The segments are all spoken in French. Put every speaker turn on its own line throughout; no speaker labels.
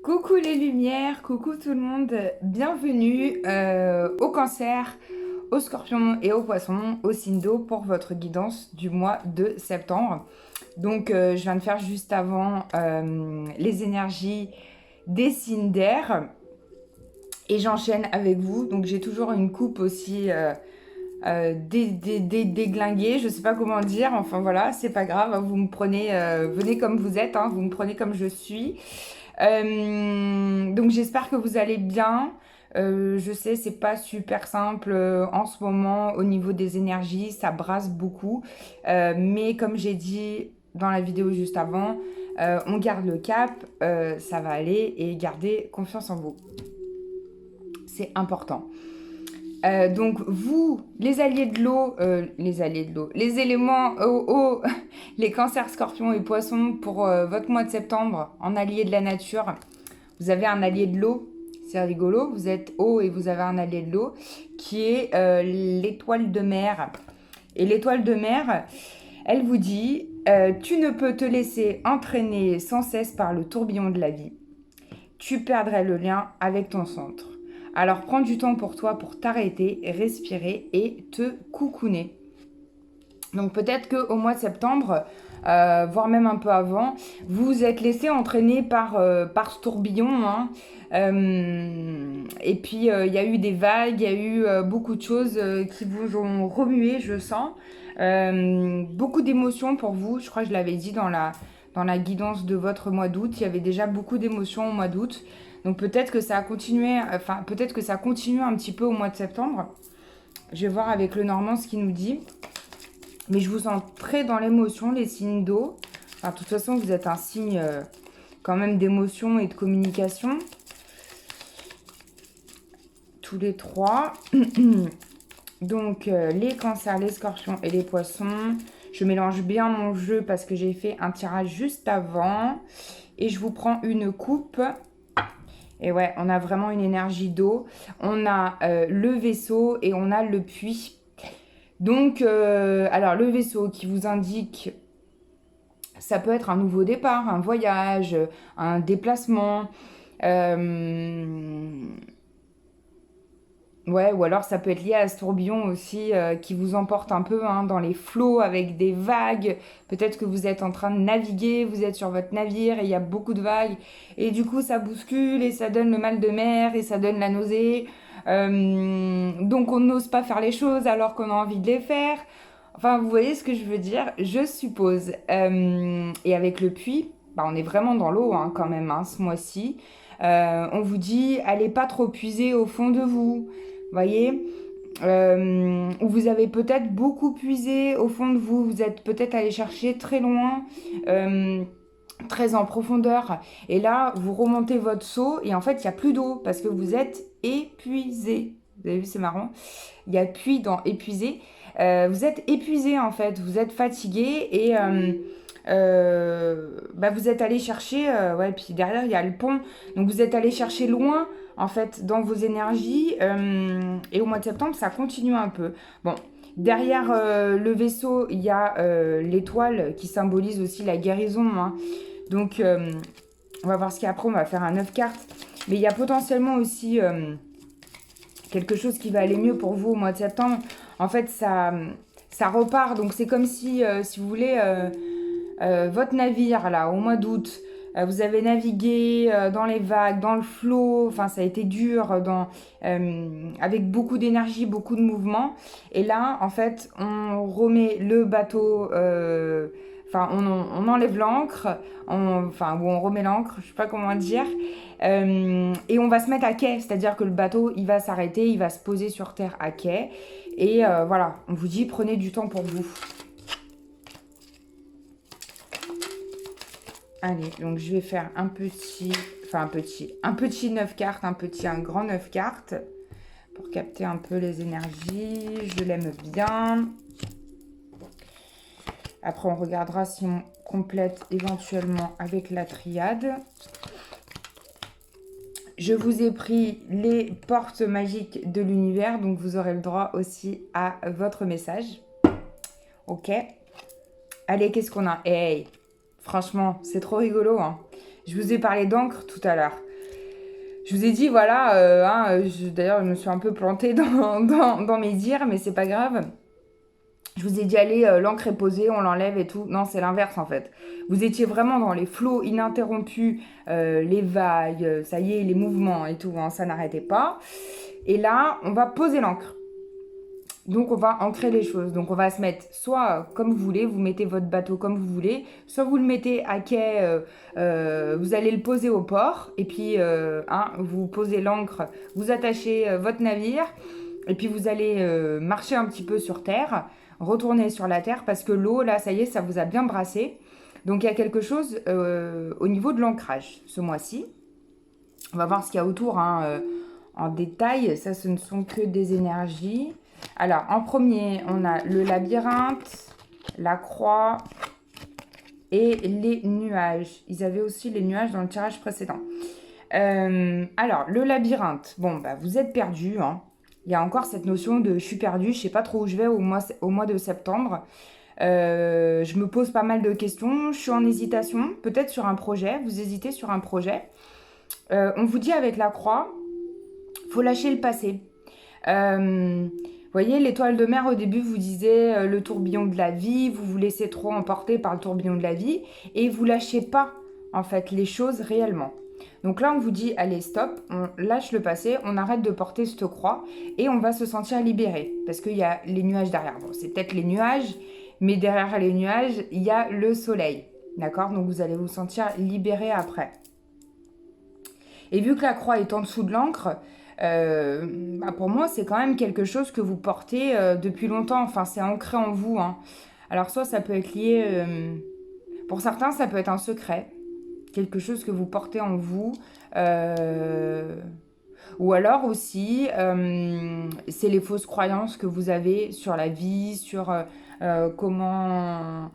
Coucou les lumières, coucou tout le monde, bienvenue au cancer, au scorpion et au poisson, au signe d'eau pour votre guidance du mois de septembre. Donc je viens de faire juste avant les énergies des signes d'air et j'enchaîne avec vous. Donc j'ai toujours une coupe aussi déglinguée, je sais pas comment dire, enfin voilà, c'est pas grave, vous me prenez, venez comme vous êtes, hein, vous me prenez comme je suis. Donc j'espère que vous allez bien. Je sais, c'est pas super simple en ce moment au niveau des énergies, ça brasse beaucoup. Mais comme j'ai dit dans la vidéo juste avant, on garde le cap, ça va aller et gardez confiance en vous. C'est important. Donc vous, les alliés de l'eau, les éléments eau, les cancers, scorpions et poissons pour votre mois de septembre en allié de la nature. Vous avez un allié de l'eau, c'est rigolo, vous êtes eau et vous avez un allié de l'eau qui est l'étoile de mer. Et l'étoile de mer, elle vous dit, tu ne peux te laisser entraîner sans cesse par le tourbillon de la vie. Tu perdrais le lien avec ton centre. Alors prends du temps pour toi pour t'arrêter, respirer et te coucouner. Donc peut-être qu'au mois de septembre, voire même un peu avant, vous vous êtes laissé entraîner par ce tourbillon. Hein. Et puis il y a eu des vagues, il y a eu beaucoup de choses qui vous ont remué, je sens. Beaucoup d'émotions pour vous, je crois que je l'avais dit dans la guidance de votre mois d'août, il y avait déjà beaucoup d'émotions au mois d'août. Donc peut-être que ça a continué, enfin peut-être que ça continue un petit peu au mois de septembre. Je vais voir avec le Normand ce qu'il nous dit. Mais je vous sens très dans l'émotion, les signes d'eau. Enfin, de toute façon, vous êtes un signe quand même d'émotion et de communication. Tous les trois. Donc, les cancers, les scorpions et les poissons. Je mélange bien mon jeu parce que j'ai fait un tirage juste avant. Et je vous prends une coupe. Et ouais, on a vraiment une énergie d'eau. On a le vaisseau et on a le puits. Donc, alors le vaisseau qui vous indique, ça peut être un nouveau départ, un voyage, un déplacement. Ouais, ou alors ça peut être lié à ce tourbillon aussi qui vous emporte un peu hein, dans les flots avec des vagues. Peut-être que vous êtes en train de naviguer, vous êtes sur votre navire et il y a beaucoup de vagues. Et du coup, ça bouscule et ça donne le mal de mer et ça donne la nausée. Donc on n'ose pas faire les choses alors qu'on a envie de les faire. Enfin, vous voyez ce que je veux dire, je suppose. Et avec le puits, bah, on est vraiment dans l'eau hein, quand même hein, ce mois-ci. On vous dit, allez pas trop puiser au fond de vous. Voyez, vous avez peut-être beaucoup puisé au fond de vous, vous êtes peut-être allé chercher très loin, très en profondeur, et là, vous remontez votre seau, et en fait, il n'y a plus d'eau, parce que vous êtes épuisé. Vous avez vu, c'est marrant. Il y a puits dans épuisé. Vous êtes épuisé, en fait, vous êtes fatigué, et bah, vous êtes allé chercher, ouais, puis derrière, il y a le pont, donc vous êtes allé chercher loin, en fait, dans vos énergies. Et au mois de septembre, ça continue un peu. Bon, derrière le vaisseau, il y a l'étoile qui symbolise aussi la guérison. Hein. Donc, on va voir ce qu'il y a après. On va faire un 9 cartes. Mais il y a potentiellement aussi quelque chose qui va aller mieux pour vous au mois de septembre. En fait, ça repart. Donc, c'est comme si vous voulez, votre navire, là, au mois d'août, vous avez navigué dans les vagues, dans le flot, enfin ça a été dur, avec beaucoup d'énergie, beaucoup de mouvement. Et là, en fait, on remet le bateau, enfin on enlève l'ancre, enfin ou on remet l'ancre, je sais pas comment dire, et on va se mettre à quai, c'est-à-dire que le bateau, il va s'arrêter, il va se poser sur terre à quai. Et voilà, on vous dit, prenez du temps pour vous. Allez, donc je vais faire un petit 9 cartes, un grand 9 cartes pour capter un peu les énergies. Je l'aime bien. Après, on regardera si on complète éventuellement avec la triade. Je vous ai pris les portes magiques de l'univers, donc vous aurez le droit aussi à votre message. Ok. Allez, qu'est-ce qu'on a? Hey, franchement, c'est trop rigolo. Hein. Je vous ai parlé d'encre tout à l'heure. Je vous ai dit, voilà, d'ailleurs, je me suis un peu plantée dans mes dires, mais c'est pas grave. Je vous ai dit, allez, l'encre est posée, on l'enlève et tout. Non, c'est l'inverse en fait. Vous étiez vraiment dans les flots ininterrompus, les vagues, ça y est, les mouvements et tout, hein, ça n'arrêtait pas. Et là, on va poser l'encre. Donc, on va ancrer les choses. Donc, on va se mettre soit comme vous voulez, vous mettez votre bateau comme vous voulez, soit vous le mettez à quai, vous allez le poser au port, et puis vous posez l'ancre, vous attachez votre navire, et puis vous allez marcher un petit peu sur terre, retourner sur la terre, parce que l'eau, là, ça y est, ça vous a bien brassé. Donc, il y a quelque chose au niveau de l'ancrage ce mois-ci. On va voir ce qu'il y a autour en détail. Ça, ce ne sont que des énergies. Alors, en premier, on a le labyrinthe, la croix et les nuages. Ils avaient aussi les nuages dans le tirage précédent. Alors, le labyrinthe. Bon, bah, vous êtes perdu, hein. Il y a encore cette notion de « je suis perdu, je ne sais pas trop où je vais au mois de septembre ». Je me pose pas mal de questions. Je suis en hésitation, peut-être sur un projet. Vous hésitez sur un projet. On vous dit avec la croix, faut lâcher le passé. Vous voyez, l'étoile de mer, au début, vous disiez le tourbillon de la vie, vous vous laissez trop emporter par le tourbillon de la vie et vous lâchez pas, en fait, les choses réellement. Donc là, on vous dit, allez, stop, on lâche le passé, on arrête de porter cette croix et on va se sentir libéré parce qu'il y a les nuages derrière. Bon, c'est peut-être les nuages, mais derrière les nuages, il y a le soleil, d'accord? Donc vous allez vous sentir libéré après. Et vu que la croix est en dessous de l'encre, pour moi, c'est quand même quelque chose que vous portez depuis longtemps. Enfin, c'est ancré en vous, hein. Alors, soit ça peut être lié... pour certains, ça peut être un secret. Quelque chose que vous portez en vous. Ou alors aussi, c'est les fausses croyances que vous avez sur la vie, sur comment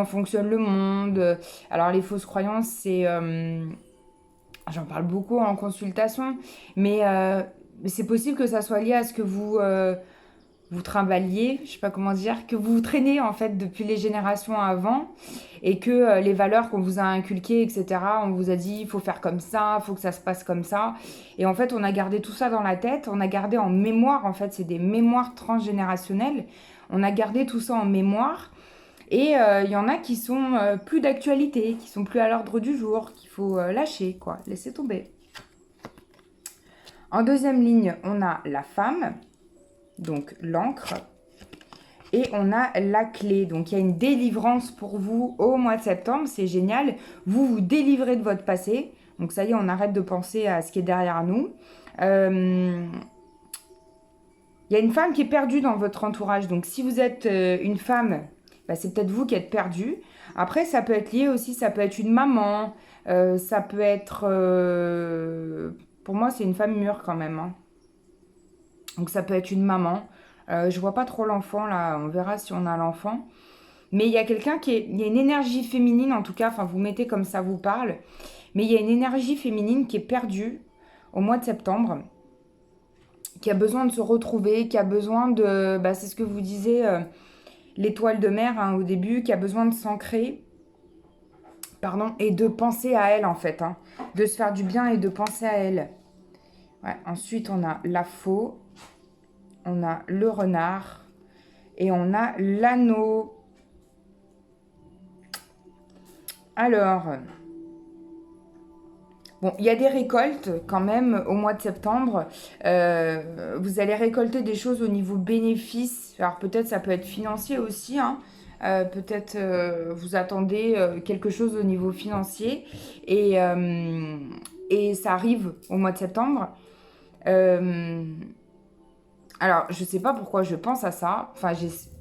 fonctionne le monde. Alors, les fausses croyances, c'est... j'en parle beaucoup en consultation, mais c'est possible que ça soit lié à ce que vous trimballiez, je sais pas comment dire, que vous traînez en fait depuis les générations avant et que les valeurs qu'on vous a inculquées, etc., on vous a dit il faut faire comme ça, il faut que ça se passe comme ça. Et en fait, on a gardé tout ça dans la tête, on a gardé en mémoire, en fait, c'est des mémoires transgénérationnelles, on a gardé tout ça en mémoire. Et il y en a qui sont plus d'actualité, qui sont plus à l'ordre du jour, qu'il faut lâcher, quoi, laisser tomber. En deuxième ligne, on a la femme, donc l'encre, et on a la clé. Donc il y a une délivrance pour vous au mois de septembre, c'est génial. Vous vous délivrez de votre passé, donc ça y est, on arrête de penser à ce qui est derrière nous. Il y a une femme qui est perdue dans votre entourage, donc si vous êtes une femme... bah, c'est peut-être vous qui êtes perdu. Après, ça peut être lié aussi, ça peut être une maman, ça peut être... pour moi, c'est une femme mûre quand même, hein. Donc, ça peut être une maman. Je vois pas trop l'enfant, là, on verra si on a l'enfant. Mais il y a quelqu'un qui est... Il y a une énergie féminine, en tout cas, enfin, vous mettez comme ça vous parle. Mais il y a une énergie féminine qui est perdue au mois de septembre, qui a besoin de se retrouver, qui a besoin de... bah, c'est ce que vous disiez... l'étoile de mer, hein, au début, qui a besoin de s'ancrer, pardon, et de penser à elle, en fait, hein, de se faire du bien et de penser à elle. Ouais, ensuite, on a la faux, on a le renard, et on a l'anneau. Alors, bon, il y a des récoltes quand même au mois de septembre. Vous allez récolter des choses au niveau bénéfice. Alors peut-être ça peut être financier aussi, hein. Peut-être vous attendez quelque chose au niveau financier et ça arrive au mois de septembre. Alors je sais pas pourquoi je pense à ça. Enfin,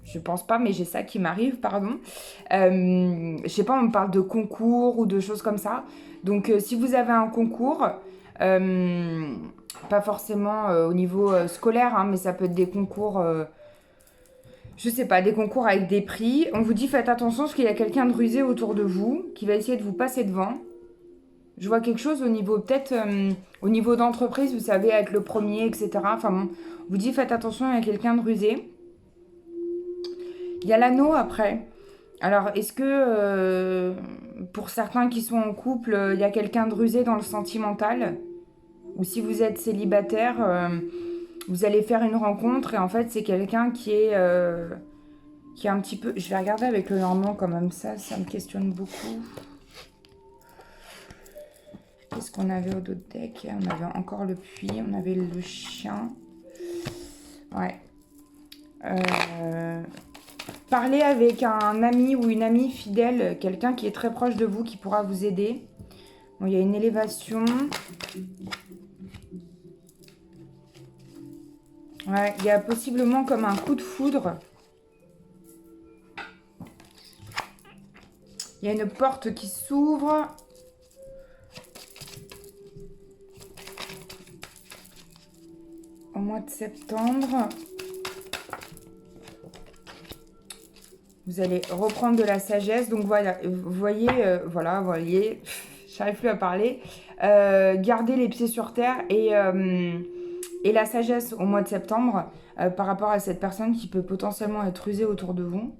je pense pas, mais j'ai ça qui m'arrive, pardon. Je sais pas, on me parle de concours ou de choses comme ça. Donc, si vous avez un concours, pas forcément au niveau scolaire, hein, mais ça peut être des concours, je sais pas, des concours avec des prix. On vous dit faites attention parce qu'il y a quelqu'un de rusé autour de vous qui va essayer de vous passer devant. Je vois quelque chose au niveau, peut-être, au niveau d'entreprise, vous savez, être le premier, etc. Enfin bon, on vous dit faites attention, il y a quelqu'un de rusé. Il y a l'anneau après. Alors, est-ce que pour certains qui sont en couple, il y a quelqu'un de rusé dans le sentimental? ou si vous êtes célibataire, vous allez faire une rencontre et en fait c'est quelqu'un qui est un petit peu... Je vais regarder avec le normand quand même, ça me questionne beaucoup. Qu'est-ce qu'on avait au dos de deck? On avait encore le puits, on avait le chien. Ouais. Parlez avec un ami ou une amie fidèle, quelqu'un qui est très proche de vous, qui pourra vous aider. Bon, il y a une élévation. Ouais, il y a possiblement comme un coup de foudre. Il y a une porte qui s'ouvre. Au mois de septembre. Vous allez reprendre de la sagesse. Donc voilà, vous voyez, j'arrive plus à parler. Gardez les pieds sur terre et la sagesse au mois de septembre par rapport à cette personne qui peut potentiellement être usée autour de vous.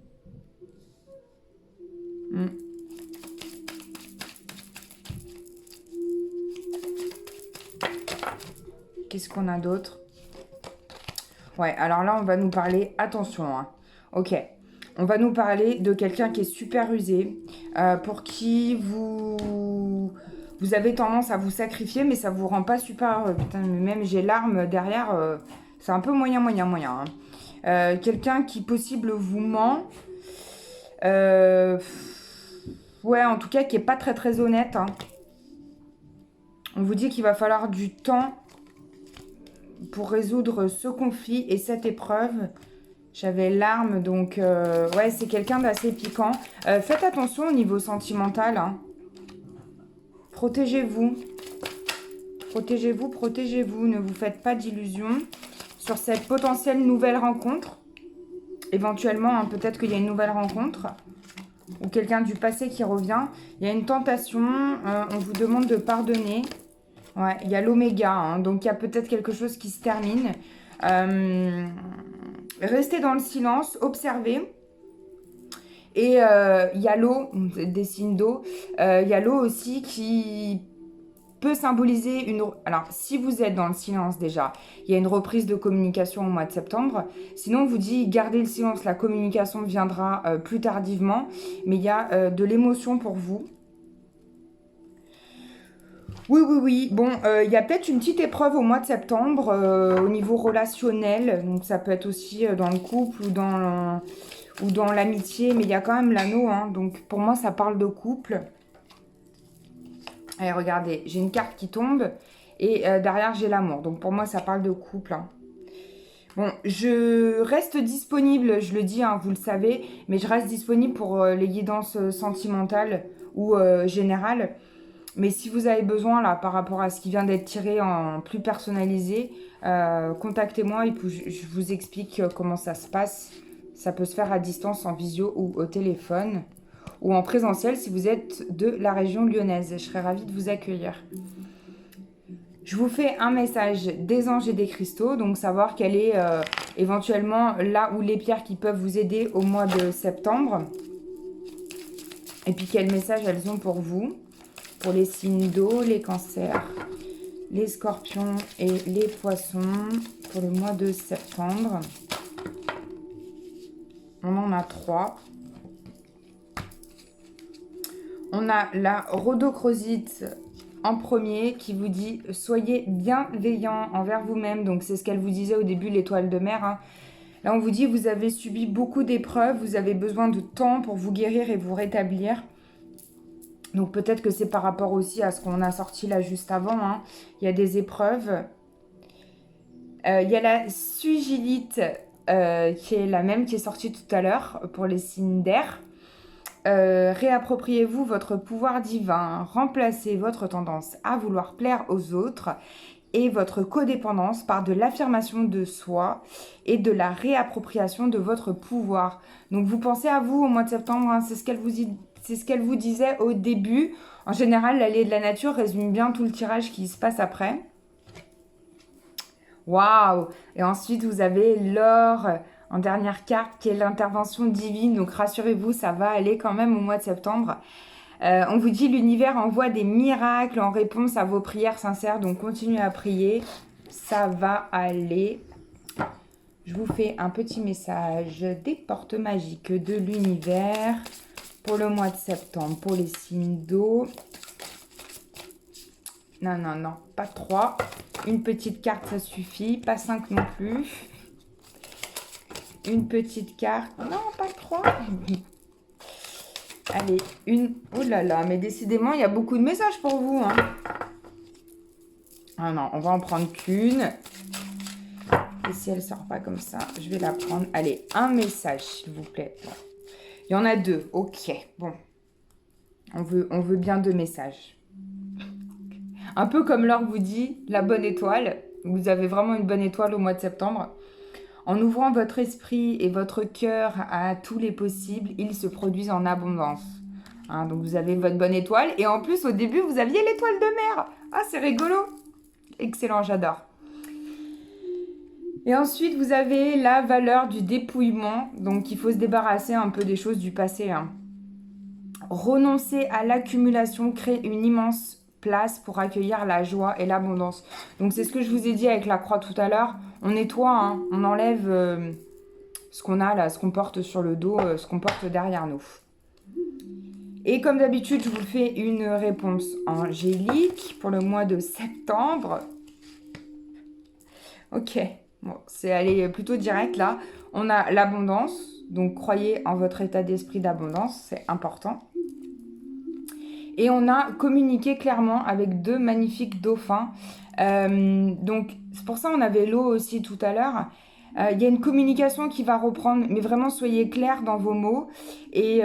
Qu'est-ce qu'on a d'autre? Ouais, alors là, on va nous parler... Attention, hein. Ok. On va nous parler de quelqu'un qui est super usé, pour qui vous avez tendance à vous sacrifier, mais ça vous rend pas super... putain, mais même j'ai l'arme derrière, c'est un peu moyen. Hein. Quelqu'un qui, possible, vous ment. Ouais, en tout cas, qui est pas très honnête. Hein. On vous dit qu'il va falloir du temps pour résoudre ce conflit et cette épreuve. J'avais l'arme, donc ouais, c'est quelqu'un d'assez piquant. Faites attention au niveau sentimental. Hein. Protégez-vous. Protégez-vous. Ne vous faites pas d'illusions sur cette potentielle nouvelle rencontre. Éventuellement, hein, peut-être qu'il y a une nouvelle rencontre. Ou quelqu'un du passé qui revient. Il y a une tentation. On vous demande de pardonner. Ouais, il y a l'oméga. Hein, donc, il y a peut-être quelque chose qui se termine. Restez dans le silence, observez. Et il y a l'eau, des signes d'eau. Il y a l'eau aussi qui peut symboliser une... Alors, si vous êtes dans le silence déjà, il y a une reprise de communication au mois de septembre. Sinon, on vous dit, gardez le silence, la communication viendra plus tardivement. Mais il y a de l'émotion pour vous. Oui. Bon, il y a peut-être une petite épreuve au mois de septembre au niveau relationnel. Donc, ça peut être aussi dans le couple ou dans l'amitié. Mais il y a quand même l'anneau. Hein, donc, pour moi, ça parle de couple. Allez, regardez, j'ai une carte qui tombe et derrière, j'ai l'amour. Donc, pour moi, ça parle de couple. Hein. Bon, je reste disponible, je le dis, hein, vous le savez. Mais je reste disponible pour les guidances sentimentales ou générales. Mais si vous avez besoin, là, par rapport à ce qui vient d'être tiré en plus personnalisé, contactez-moi et puis je vous explique comment ça se passe. Ça peut se faire à distance, en visio ou au téléphone, ou en présentiel si vous êtes de la région lyonnaise. Je serais ravie de vous accueillir. Je vous fais un message des anges et des cristaux, donc savoir quelle est éventuellement là où les pierres qui peuvent vous aider au mois de septembre. Et puis quel message elles ont pour vous. Pour les signes d'eau, les cancers, les scorpions et les poissons pour le mois de septembre. On en a 3. On a la rhodochrosite en premier qui vous dit « Soyez bienveillant envers vous-même ». Donc c'est ce qu'elle vous disait au début, l'étoile de mer. Hein. Là on vous dit « Vous avez subi beaucoup d'épreuves, vous avez besoin de temps pour vous guérir et vous rétablir ». Donc peut-être que c'est par rapport aussi à ce qu'on a sorti là juste avant. Hein. Il y a des épreuves. Il y a la sugilite qui est la même qui est sortie tout à l'heure pour les signes d'air. Réappropriez-vous votre pouvoir divin. Remplacez votre tendance à vouloir plaire aux autres et votre codépendance par de l'affirmation de soi et de la réappropriation de votre pouvoir. Donc vous pensez à vous au mois de septembre, hein, c'est ce qu'elle vous disait au début. En général, l'allié de la nature résume bien tout le tirage qui se passe après. Waouh! Et ensuite, vous avez l'or en dernière carte qui est l'intervention divine. Donc rassurez-vous, ça va aller quand même au mois de septembre. On vous dit l'univers envoie des miracles en réponse à vos prières sincères, donc continuez à prier, ça va aller. Je vous fais un petit message des portes magiques de l'univers pour le mois de septembre, pour les signes d'eau. Non, non, non, pas 3. Une petite carte, ça suffit. Pas 5 non plus. Une petite carte. Non, pas 3. Allez, une. Oh là là, mais décidément, il y a beaucoup de messages pour vous. Hein. Ah non, on va en prendre qu'une. Et si elle ne sort pas comme ça, je vais la prendre. Allez, un message, s'il vous plaît. Bon. Il y en a 2. Ok, bon. On veut bien 2 messages. Un peu comme Laure vous dit, la bonne étoile. Vous avez vraiment une bonne étoile au mois de septembre. En ouvrant votre esprit et votre cœur à tous les possibles, ils se produisent en abondance. Hein, donc vous avez votre bonne étoile. Et en plus, au début, vous aviez l'étoile de mer. Ah, c'est rigolo. Excellent, j'adore. Et ensuite, vous avez la valeur du dépouillement. Donc, il faut se débarrasser un peu des choses du passé. Hein. Renoncer à l'accumulation crée une immense place pour accueillir la joie et l'abondance. Donc, c'est ce que je vous ai dit avec la croix tout à l'heure. On nettoie, hein. On enlève ce qu'on a là, ce qu'on porte sur le dos, ce qu'on porte derrière nous. Et comme d'habitude, je vous fais une réponse angélique pour le mois de septembre. Ok. Bon, c'est aller plutôt direct là. On a l'abondance, donc croyez en votre état d'esprit d'abondance, c'est important. Et on a communiqué clairement avec 2 magnifiques dauphins. Donc c'est pour ça on avait l'eau aussi tout à l'heure. Il y a une communication qui va reprendre, mais vraiment soyez clairs dans vos mots. Et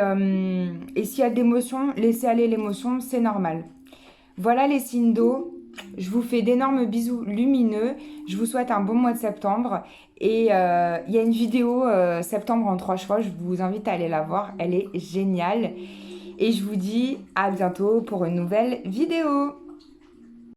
s'il y a de l'émotion, laissez aller l'émotion, c'est normal. Voilà les signes d'eau. Je vous fais d'énormes bisous lumineux. Je vous souhaite un bon mois de septembre. Et il y a une vidéo septembre en 3 choix. Je vous invite à aller la voir. Elle est géniale. Et je vous dis à bientôt pour une nouvelle vidéo.